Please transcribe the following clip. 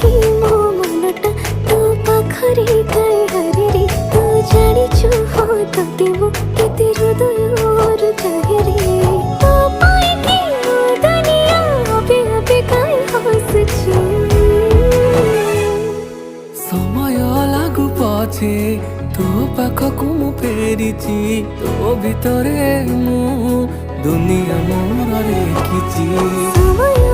कि मो मनटा तो पाखरे काई हरे तू जानिछु हो तते मो केते हृदय चाहे रे तो पाई कि मो दुनिया अबे अबे काई हसछु समय लागू पछे तो पाखकु मु फेरिची तो भितरे मु दुनिया मोर रेखिची।